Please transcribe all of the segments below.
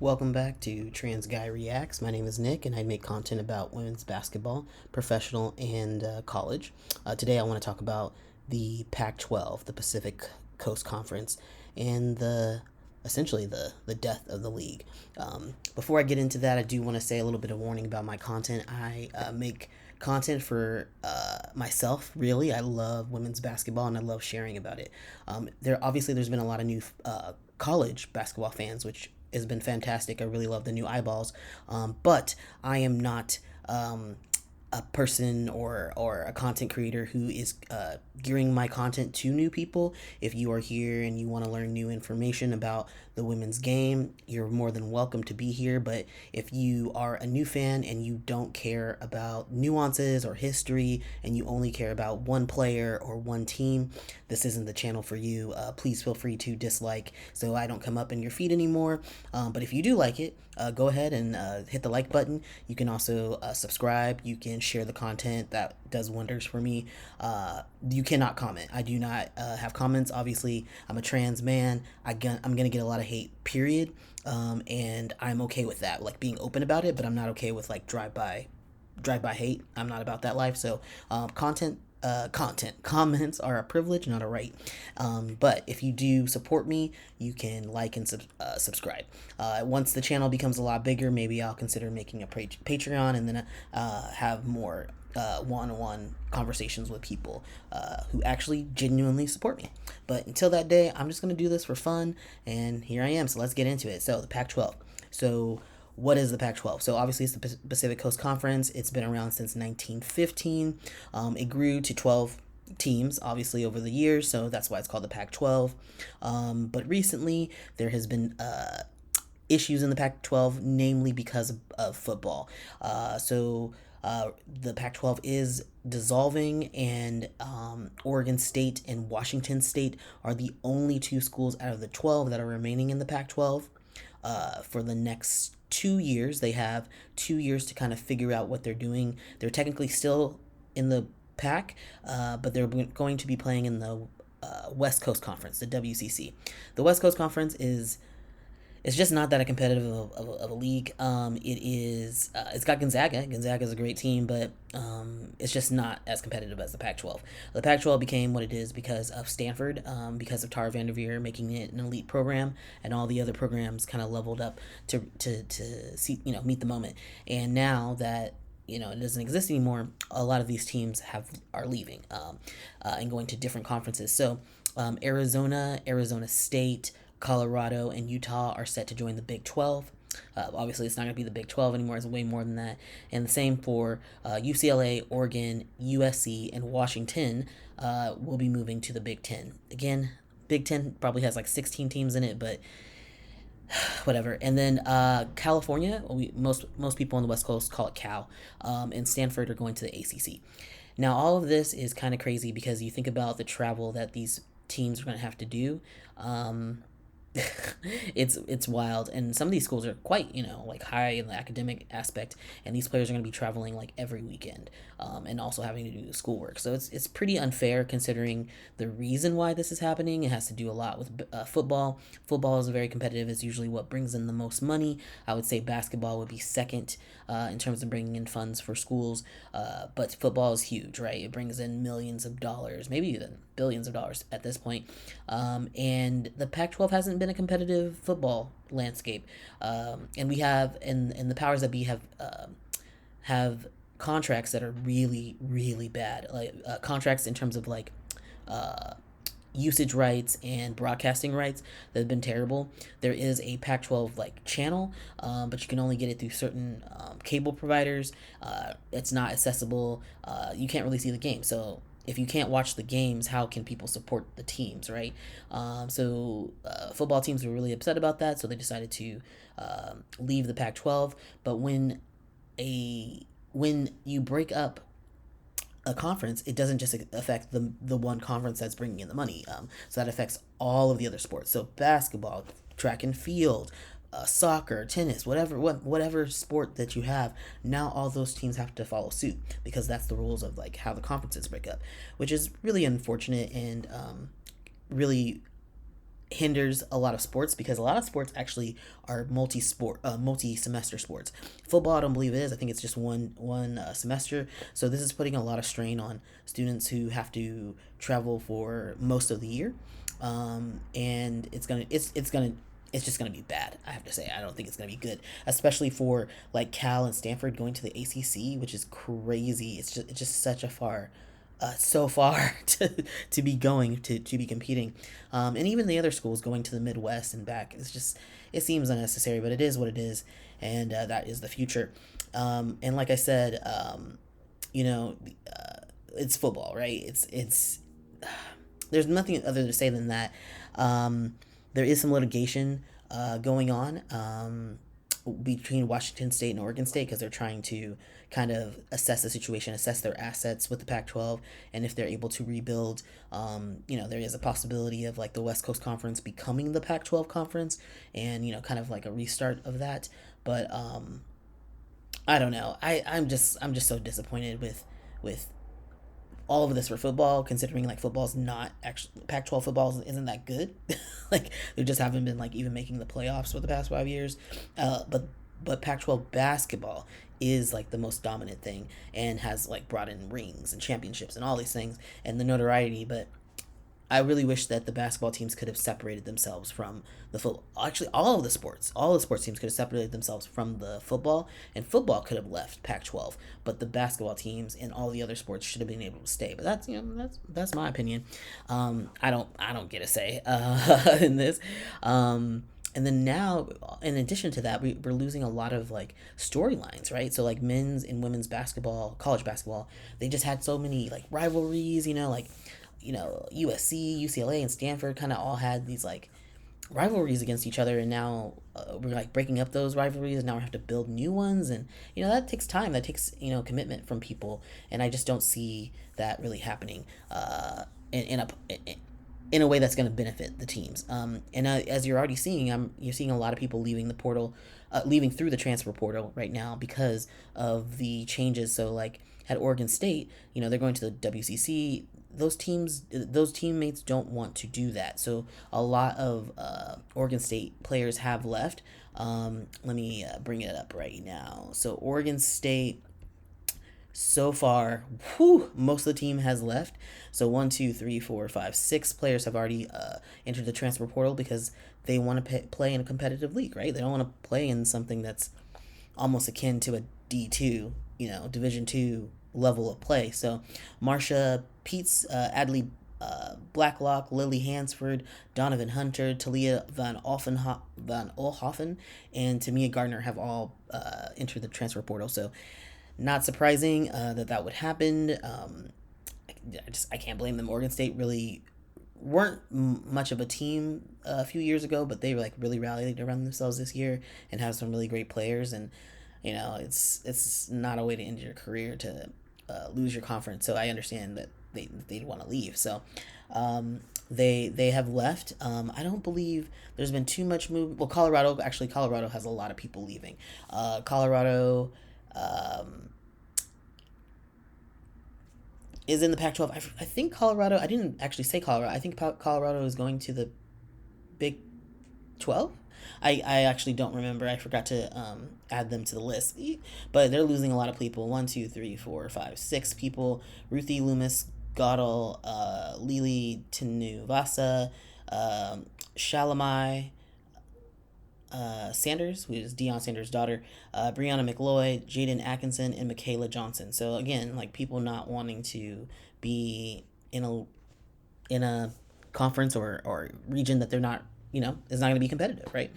Welcome back to Trans Guy Reacts. My name is Nick, and I make content about women's basketball, professional and college. Today, I want to talk about the Pac-12, the Pacific Coast Conference, and essentially the death of the league. Before I get into that, I do want to say a little bit of warning about my content. I make content for myself. Really, I love women's basketball and I love sharing about it. There's been a lot of new college basketball fans, which has been fantastic. I really love the new eyeballs, but I am not a person or a content creator who is gearing my content to new people. If you are here and you want to learn new information about the women's game, you're more than welcome to be here. But if you are a new fan and you don't care about nuances or history and you only care about one player or one team, this isn't the channel for you. Please feel free to dislike so I don't come up in your feed anymore. But if you do like it, go ahead and hit the like button. You can also subscribe. You can share the content. That does wonders for me. You cannot comment. I do not have comments. Obviously, I'm a trans man. I'm gonna get a lot of hate, period. And I'm okay with that, like being open about it. But I'm not okay with like drive-by hate. I'm not about that life. So comments are a privilege, not a right. But if you do support me, you can like and subscribe. Once the channel becomes a lot bigger, maybe I'll consider making a Patreon and then have more one-on-one conversations with people who actually genuinely support me. But until that day, I'm just going to do this for fun, and here I am. So let's get into it. So the Pac-12. So what is the Pac-12? So obviously it's the Pacific Coast Conference. It's been around since 1915. It grew to 12 teams, obviously, over the years, so that's why it's called the Pac-12. But recently, there has been issues in the Pac-12, namely because of football. The Pac-12 is dissolving, and Oregon State and Washington State are the only two schools out of the 12 that are remaining in the Pac-12 for the next 2 years. They have 2 years to kind of figure out what they're doing. They're technically still in the Pac, but they're going to be playing in the West Coast Conference, the WCC. The West Coast Conference it's just not that a competitive of a league. It's got Gonzaga. Gonzaga is a great team, but it's just not as competitive as the Pac-12. The Pac-12 became what it is because of Stanford, because of Tara Vanderveer making it an elite program, and all the other programs kind of leveled up to see, meet the moment. And now that it doesn't exist anymore, a lot of these teams are leaving and going to different conferences. So Arizona State, Colorado, and Utah are set to join the Big 12. Obviously, it's not going to be the Big 12 anymore. It's way more than that. And the same for UCLA, Oregon, USC, and Washington will be moving to the Big 10. Again, Big 10 probably has like 16 teams in it, but whatever. And then California, most people on the West Coast call it Cal, and Stanford are going to the ACC. Now, all of this is kind of crazy because you think about the travel that these teams are going to have to do. It's wild, and some of these schools are quite like high in the academic aspect, and these players are going to be traveling like every weekend, and also having to do schoolwork. So it's pretty unfair considering the reason why this is happening. It has to do a lot with football. Football is very competitive. It's usually what brings in the most money. I would say basketball would be second in terms of bringing in funds for schools, but football is huge, right? It brings in millions of dollars, maybe even billions of dollars at this point. And the Pac-12 hasn't been a competitive football landscape, and we have and the powers that be have contracts that are really, really bad, like contracts in terms of like usage rights and broadcasting rights that have been terrible. There is a Pac-12 like channel, but you can only get it through certain cable providers. It's not accessible. You can't really see the game. So if you can't watch the games, how can people support the teams, right? Football teams were really upset about that, so they decided to leave the Pac-12. But when you break up a conference, it doesn't just affect the one conference that's bringing in the money. So that affects all of the other sports. So basketball, track and field, soccer, tennis, whatever sport that you have, now all those teams have to follow suit because that's the rules of like how the conferences break up, which is really unfortunate and really hinders a lot of sports, because a lot of sports actually are multi-semester sports. Football, I don't believe it is. I think it's just one semester. So this is putting a lot of strain on students who have to travel for most of the year, and it's just gonna be bad. I have to say, I don't think it's gonna be good, especially for like Cal and Stanford going to the ACC, which is crazy. It's just such a so far to be going to be competing, and even the other schools going to the Midwest and back. It seems unnecessary, but it is what it is, and that is the future. And like I said, you know, it's football, right? It's there's nothing other to say than that. There is some litigation going on between Washington State and Oregon State, because they're trying to kind of assess the situation, assess their assets with the Pac-12, and if they're able to rebuild. There is a possibility of like the West Coast Conference becoming the Pac-12 conference, and kind of like a restart of that. But I don't know. I'm just so disappointed with all of this for football, considering like football's not actually, Pac-12 football isn't that good. Like they just haven't been like even making the playoffs for the past 5 years. But Pac-12 basketball is like the most dominant thing, and has like brought in rings and championships and all these things and the notoriety. But I really wish that the basketball teams could have separated themselves from the football. Actually, all the sports teams could have separated themselves from the football, and football could have left Pac-12. But the basketball teams and all the other sports should have been able to stay. But that's my opinion. I don't get a say in this. And then now, in addition to that, we're losing a lot of like storylines, right? So like men's and women's basketball, college basketball, they just had so many like rivalries, like USC, UCLA, and Stanford kind of all had these like rivalries against each other, and now we're like breaking up those rivalries, and now we have to build new ones, and that takes time, that takes commitment from people, and I just don't see that really happening in a way that's going to benefit the teams. And as you're already seeing, you're seeing a lot of people leaving the portal, leaving through the transfer portal right now because of the changes. So like at Oregon State, they're going to the WCC. Those teammates don't want to do that. So a lot of Oregon State players have left. Let me bring it up right now. So Oregon State, so far, most of the team has left. So 1, 2, 3, 4, 5, 6 players have already entered the transfer portal because they want to play in a competitive league, right? They don't want to play in something that's almost akin to a D2, Division two level of play. So Marsha Peets, Adley Blacklock, Lily Hansford, Donovan Hunter, Talia Van Olhoffen, and Tamia Gardner have all entered the transfer portal. So not surprising that would happen. I can't blame them. Oregon State really weren't much of a team a few years ago, but they like really rallied around themselves this year and have some really great players. And it's not a way to end your career to lose your conference. So I understand that they'd want to leave. So they have left. I don't believe there's been too much movement. Well, Colorado has a lot of people leaving. Colorado is in the Pac-12. I think Colorado. I didn't actually say Colorado. I think Colorado is going to the Big 12. I actually don't remember. I forgot to add them to the list. But they're losing a lot of people. 1, 2, 3, 4, 5, 6 people. Ruthie Loomis, Goddell, Lili Tinuvasa, Shalamai, Sanders, who is Deion Sanders' daughter, Brianna McLeod, Jaden Atkinson, and Michaela Johnson. So again, like people not wanting to be in a conference or region that they're not, is not going to be competitive, right?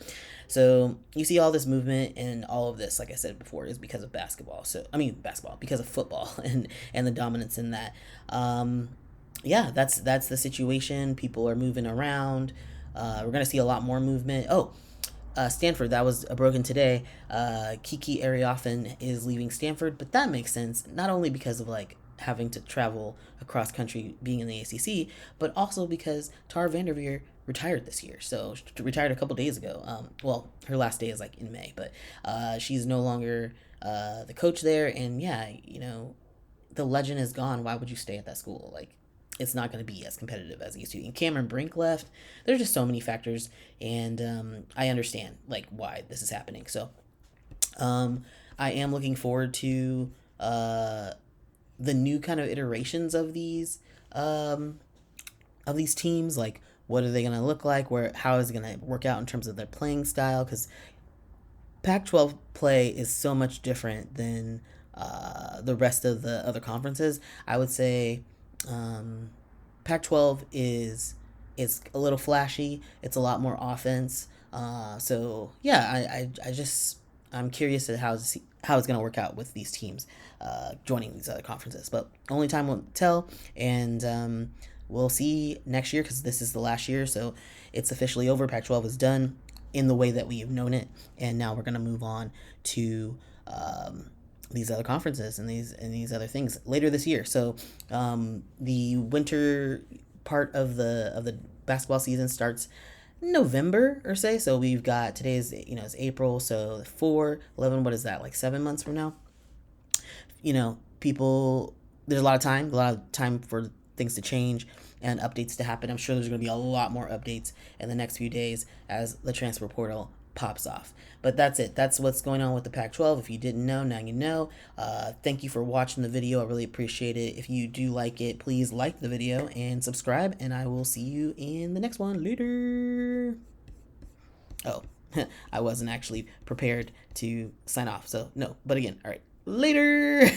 So you see all this movement, and all of this, like I said before, is because of basketball. Basketball, because of football and the dominance in that. Yeah, that's the situation. People are moving around. We're gonna see a lot more movement. Stanford, that was broken today. Kiki Arioffen is leaving Stanford, but that makes sense, not only because of like having to travel across country being in the ACC, but also because Tara Vanderveer retired this year. So she retired a couple days ago. Well, her last day is like in May, but she's no longer the coach there. And yeah, the legend is gone. Why would you stay at that school? Like, it's not going to be as competitive as it used to. And Cameron Brink left. There's just so many factors, and I understand like why this is happening. So I am looking forward to the new kind of iterations of these teams. Like, what are they going to look like? Where how is it going to work out in terms of their playing style? Because Pac-12 play is so much different than the rest of the other conferences. I would say Pac-12 is a little flashy. It's a lot more offense. So yeah, I just I'm curious at how it's gonna work out with these teams joining these other conferences. But only time will tell, and we'll see next year because this is the last year. So it's officially over. Pac-12 is done in the way that we have known it, and now we're gonna move on to these other conferences and these other things later this year. So the winter part of the basketball season starts November or say. So we've got today's it's April, so 4, 11, what is that, like 7 months from now? People, there's a lot of time for things to change and updates to happen. I'm sure there's going to be a lot more updates in the next few days as the transfer portal pops off. But that's it. That's what's going on with the Pac-12. If you didn't know, now you know. Thank you for watching the video. I really appreciate it. If you do like it, please like the video and subscribe, and I will see you in the next one. Later. Oh, I wasn't actually prepared to sign off, so no. But again, all right. Later.